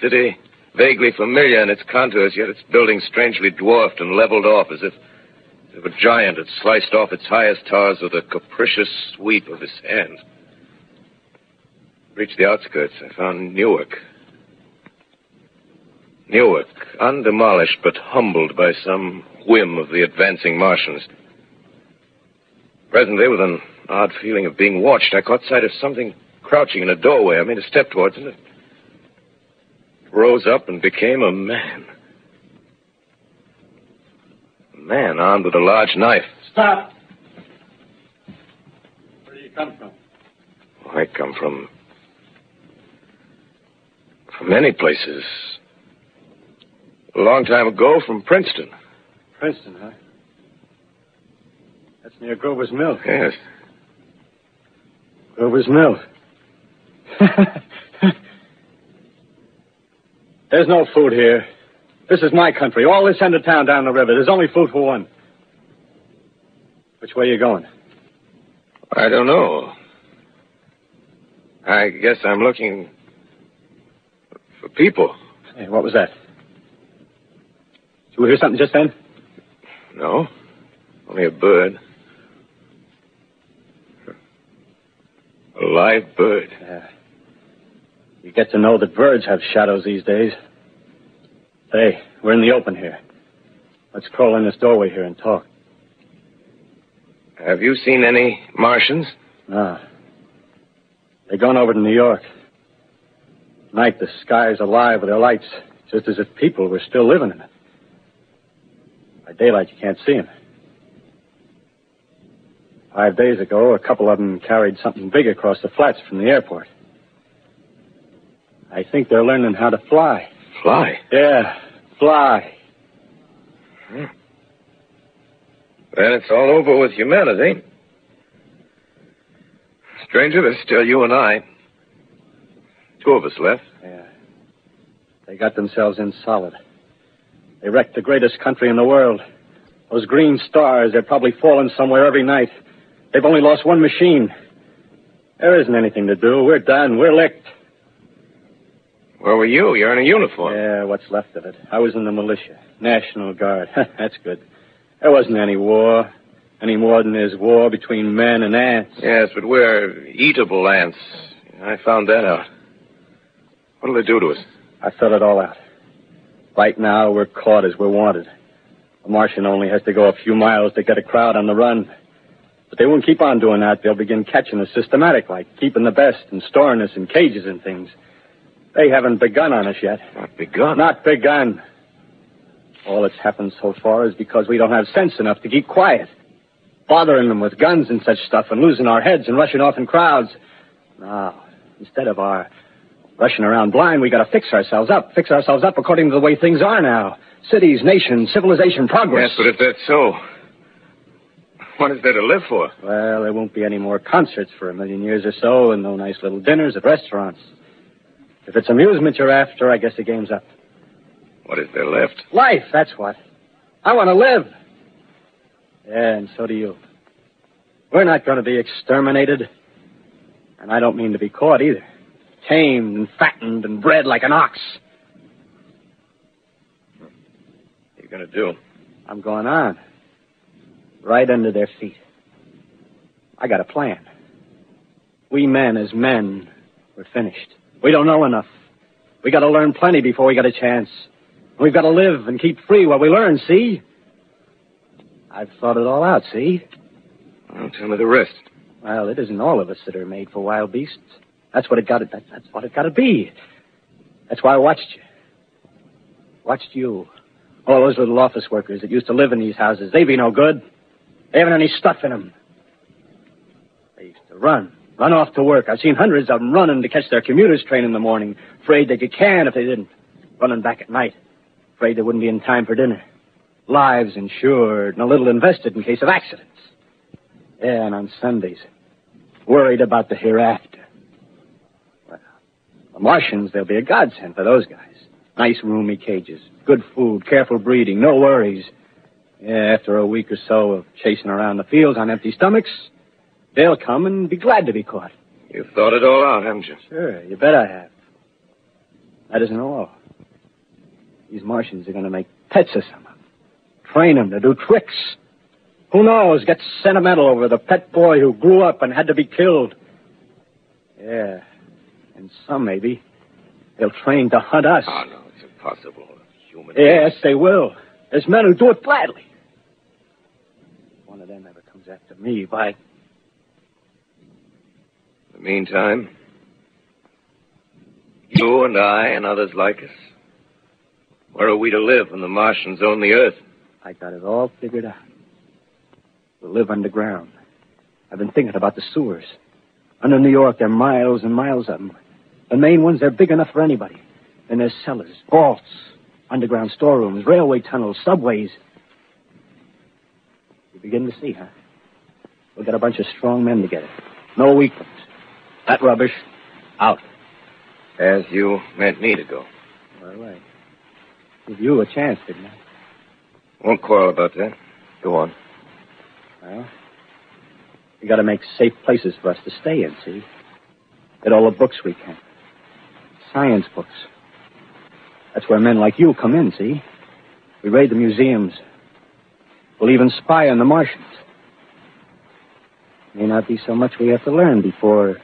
[SPEAKER 2] City vaguely familiar in its contours, yet its buildings strangely dwarfed and leveled off as if a giant had sliced off its highest towers with a capricious sweep of his hand. Reached the outskirts. I found Newark. Newark, undemolished but humbled by some whim of the advancing Martians. Presently, with an odd feeling of being watched, I caught sight of something crouching in a doorway. I made a step towards it. It rose up and became a man. A man armed with a large knife.
[SPEAKER 4] Stop! Where do you come from?
[SPEAKER 2] I come from many places. A long time ago, from Princeton.
[SPEAKER 4] Princeton, huh? That's near Grover's Mill.
[SPEAKER 2] Yes.
[SPEAKER 4] Grover's Mill. There's no food here. This is my country. All this end of town down the river. There's only food for one. Which way are you going?
[SPEAKER 2] I don't know. I guess I'm looking for people.
[SPEAKER 4] Hey, what was that? Did you hear something just then?
[SPEAKER 2] No. Only a bird. A live bird.
[SPEAKER 4] Yeah. You get to know that birds have shadows these days. Hey, we're in the open here. Let's crawl in this doorway here and talk.
[SPEAKER 2] Have you seen any Martians?
[SPEAKER 4] No. They're gone over to New York. Night, the sky's alive with their lights, just as if people were still living in it. By daylight, you can't see them. 5 days ago, a couple of them carried something big across the flats from the airport. I think they're learning how to fly.
[SPEAKER 2] Fly?
[SPEAKER 4] Yeah, fly.
[SPEAKER 2] Then it's all over with humanity. Stranger, there's still you and I. 2 of us left.
[SPEAKER 4] Yeah. They got themselves in solid. They wrecked the greatest country in the world. Those green stars, they're probably falling somewhere every night. They've only lost one machine. There isn't anything to do. We're done. We're licked.
[SPEAKER 2] Where were you? You're in a uniform.
[SPEAKER 4] Yeah, what's left of it. I was in the militia. National Guard. That's good. There wasn't any war. any more than there's war between men and ants.
[SPEAKER 2] Yes, but we're eatable ants. I found that out. What'll they do to us?
[SPEAKER 4] I thought it all out. Right now, we're caught as we're wanted. A Martian only has to go a few miles to get a crowd on the run. But they won't keep on doing that. They'll begin catching us systematic, like keeping the best and storing us in cages and things. They haven't begun on us yet.
[SPEAKER 2] Not begun?
[SPEAKER 4] Not begun. All that's happened so far is because we don't have sense enough to keep quiet. Bothering them with guns and such stuff and losing our heads and rushing off in crowds. Now, instead of our rushing around blind, we got to fix ourselves up according to the way things are now. Cities, nations, civilization, progress.
[SPEAKER 2] Yes, but if that's so, what is there to live for?
[SPEAKER 4] Well, there won't be any more concerts for 1,000,000 years or so, and no nice little dinners at restaurants. If it's amusement you're after, I guess the game's up.
[SPEAKER 2] What is there left?
[SPEAKER 4] Life, that's what. I want to live. Yeah, and so do you. We're not going to be exterminated. And I don't mean to be caught either. Tamed and fattened and bred like an ox.
[SPEAKER 2] What are you going to do?
[SPEAKER 4] I'm going on. Right under their feet. I got a plan. We men as men, we're finished. We don't know enough. We got to learn plenty before we got a chance. We've got to live and keep free while we learn, see? I've thought it all out, see?
[SPEAKER 2] Well, tell me the rest.
[SPEAKER 4] Well, it isn't all of us that are made for wild beasts. That's what it got to be. That's why I watched you. Watched you. All those little office workers that used to live in these houses. They be no good. They haven't any stuff in them. They used to run off to work. I've seen hundreds of them running to catch their commuter's train in the morning, afraid they'd get canned if they didn't. Running back at night, afraid they wouldn't be in time for dinner. Lives insured and a little invested in case of accidents. Yeah, and on Sundays, worried about the hereafter. Well, the Martians, they'll be a godsend for those guys. Nice roomy cages, good food, careful breeding, no worries. Yeah, after a week or so of chasing around the fields on empty stomachs, they'll come and be glad to be caught.
[SPEAKER 2] You've thought it all out, haven't you?
[SPEAKER 4] Sure, you bet I have. That isn't all. These Martians are going to make pets of some of them. Train them to do tricks. Who knows, get sentimental over the pet boy who grew up and had to be killed. Yeah, and some maybe, they'll train to hunt us.
[SPEAKER 2] Oh, no, it's impossible. Human
[SPEAKER 4] Yes, they will. There's men who do it gladly. If one of them ever comes after me, by...
[SPEAKER 2] In the meantime, you and I and others like us, where are we to live when the Martians own the Earth?
[SPEAKER 4] I got it all figured out. We'll live underground. I've been thinking about the sewers. Under New York, there are miles and miles of them. The main ones, they're big enough for anybody. And there's cellars, vaults, underground storerooms, railway tunnels, subways. You begin to see, huh? We'll get a bunch of strong men together. No weaklings. That rubbish, out.
[SPEAKER 2] As you meant me to go.
[SPEAKER 4] All right. Give you a chance, didn't I?
[SPEAKER 2] Won't quarrel about that. Go on.
[SPEAKER 4] Well, we got to make safe places for us to stay in, see? Get all the books we can. Science books. That's where men like you come in, see? We raid the museums. We'll even spy on the Martians. May not be so much we have to learn before...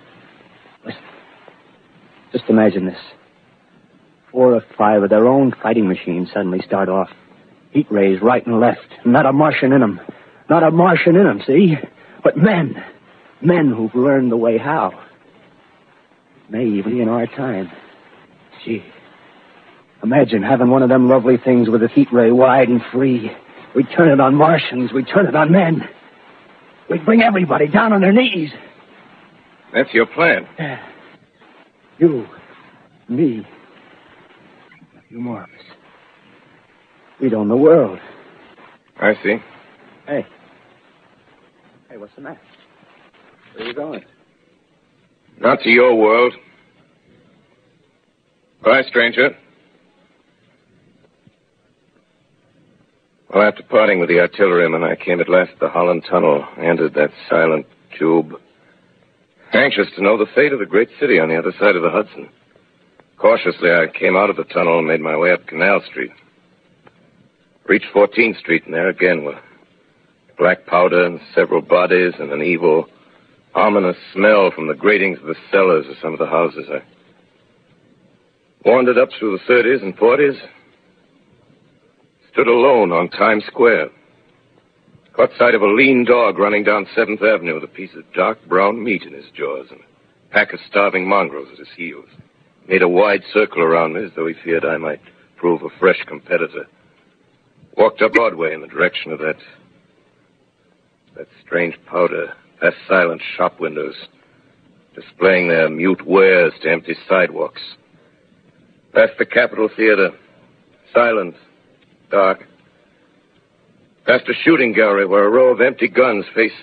[SPEAKER 4] Listen. Just imagine this. 4 or 5 of their own fighting machines suddenly start off. Heat rays right and left. Not a Martian in them. Not a Martian in them, see? But men. Men who've learned the way how. May even be in our time. Gee. Imagine having one of them lovely things with a heat ray wide and free. We'd turn it on Martians. We'd turn it on men. We'd bring everybody down on their knees.
[SPEAKER 2] That's your plan.
[SPEAKER 4] You. Me. A few more of us. We'd own the world.
[SPEAKER 2] I see.
[SPEAKER 4] Hey. Hey, what's the matter? Where are you going?
[SPEAKER 2] Not to your world. Bye, stranger. Well, after parting with the artilleryman, I came at last to the Holland Tunnel. I entered that silent tube. Anxious to know the fate of the great city on the other side of the Hudson. Cautiously, I came out of the tunnel and made my way up Canal Street. Reached 14th Street, and there again were Black powder and several bodies and an evil, ominous smell from the gratings of the cellars of some of the houses. I wandered up through the 30s and 40s, stood alone on Times Square, caught sight of a lean dog running down 7th Avenue with a piece of dark brown meat in his jaws and a pack of starving mongrels at his heels. Made a wide circle around me as though he feared I might prove a fresh competitor. Walked up Broadway in the direction of that strange powder, past silent shop windows, displaying their mute wares to empty sidewalks. Past the Capitol Theater, silent, dark. Past a shooting gallery where a row of empty guns faced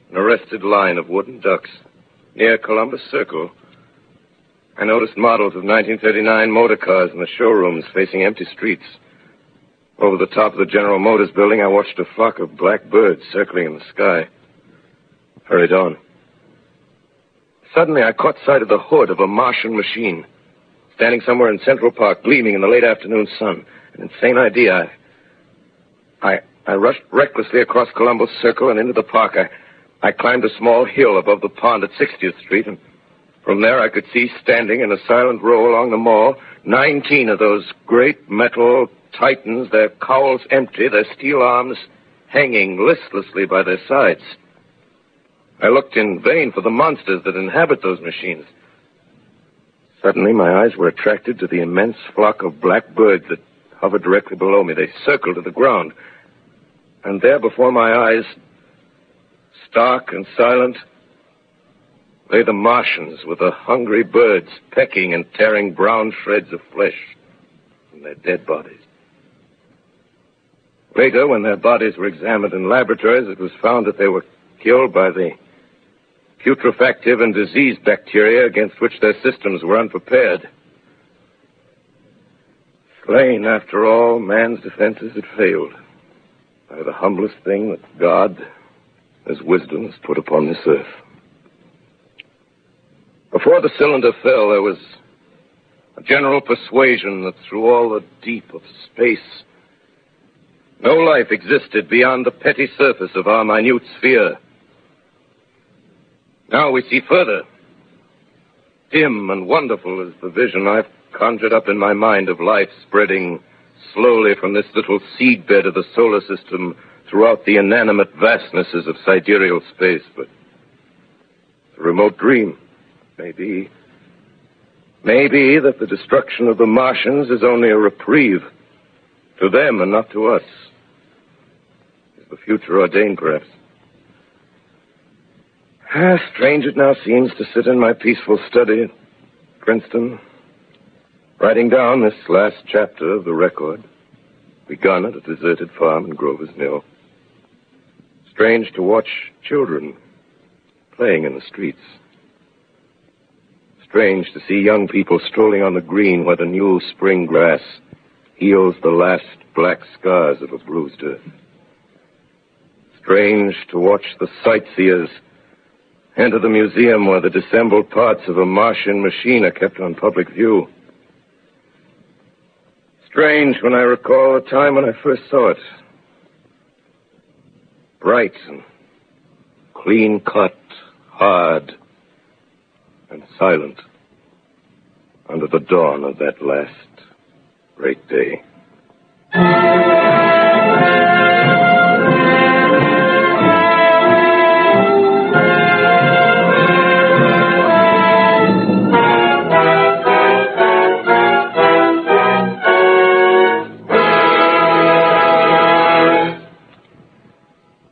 [SPEAKER 2] an arrested line of wooden ducks. Near Columbus Circle, I noticed models of 1939 motor cars in the showrooms facing empty streets. Over the top of the General Motors building, I watched a flock of black birds circling in the sky. Hurried on. Suddenly, I caught sight of the hood of a Martian machine, standing somewhere in Central Park, gleaming in the late afternoon sun. An insane idea. I rushed recklessly across Columbus Circle and into the park. I climbed a small hill above the pond at 60th Street, and from there I could see, standing in a silent row along the mall, 19 of those great metal titans, their cowls empty, their steel arms hanging listlessly by their sides. I looked in vain for the monsters that inhabit those machines. Suddenly, my eyes were attracted to the immense flock of black birds that hovered directly below me. They circled to the ground. And there before my eyes, stark and silent, lay the Martians with the hungry birds pecking and tearing brown shreds of flesh from their dead bodies. Later, when their bodies were examined in laboratories, it was found that they were killed by the putrefactive and disease bacteria against which their systems were unprepared. Slain, after all, man's defenses had failed by the humblest thing that God, as wisdom, has put upon this earth. Before the cylinder fell, there was a general persuasion that through all the deep of space, no life existed beyond the petty surface of our minute sphere. Now we see further. Dim and wonderful is the vision I've conjured up in my mind of life spreading slowly from this little seedbed of the solar system throughout the inanimate vastnesses of sidereal space. But it's a remote dream. Maybe that the destruction of the Martians is only a reprieve to them and not to us. Is the future ordained, perhaps? Strange it now seems to sit in my peaceful study at Princeton, writing down this last chapter of the record, begun at a deserted farm in Grover's Mill. Strange to watch children playing in the streets. Strange to see young people strolling on the green where the new spring grass heals the last black scars of a bruised earth. Strange to watch the sightseers enter the museum where the dissembled parts of a Martian machine are kept on public view. Strange when I recall the time when I first saw it. Bright and clean-cut, hard and silent under the dawn of that last great day.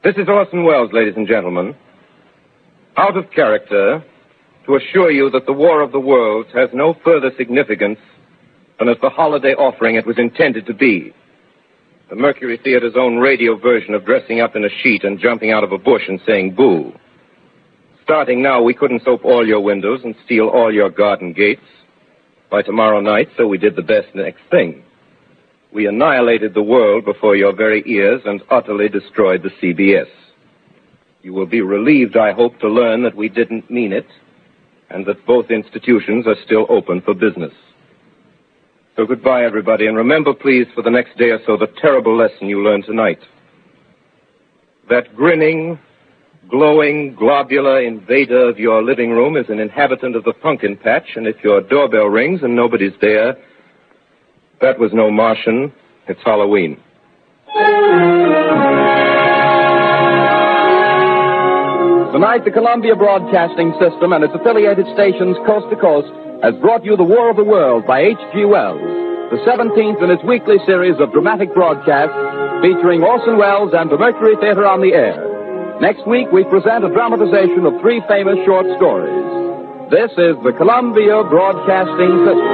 [SPEAKER 2] This is Orson Wells, ladies and gentlemen. Out of character, to assure you that the War of the Worlds has no further significance than as the holiday offering it was intended to be. The Mercury Theater's own radio version of dressing up in a sheet and jumping out of a bush and saying boo. Starting now, we couldn't soap all your windows and steal all your garden gates. By tomorrow night, so we did the best next thing. We annihilated the world before your very ears and utterly destroyed the CBS. You will be relieved, I hope, to learn that we didn't mean it, and that both institutions are still open for business. So goodbye, everybody, and remember, please, for the next day or so, the terrible lesson you learned tonight. that grinning, glowing, globular invader of your living room is an inhabitant of the pumpkin patch, and if your doorbell rings and nobody's there, that was no Martian. It's Halloween.
[SPEAKER 1] Tonight, the Columbia Broadcasting System and its affiliated stations coast to coast has brought you The War of the World by H.G. Wells, the 17th in its weekly series of dramatic broadcasts featuring Orson Wells and the Mercury Theater on the air. Next week, we present a dramatization of 3 famous short stories. This is the Columbia Broadcasting System.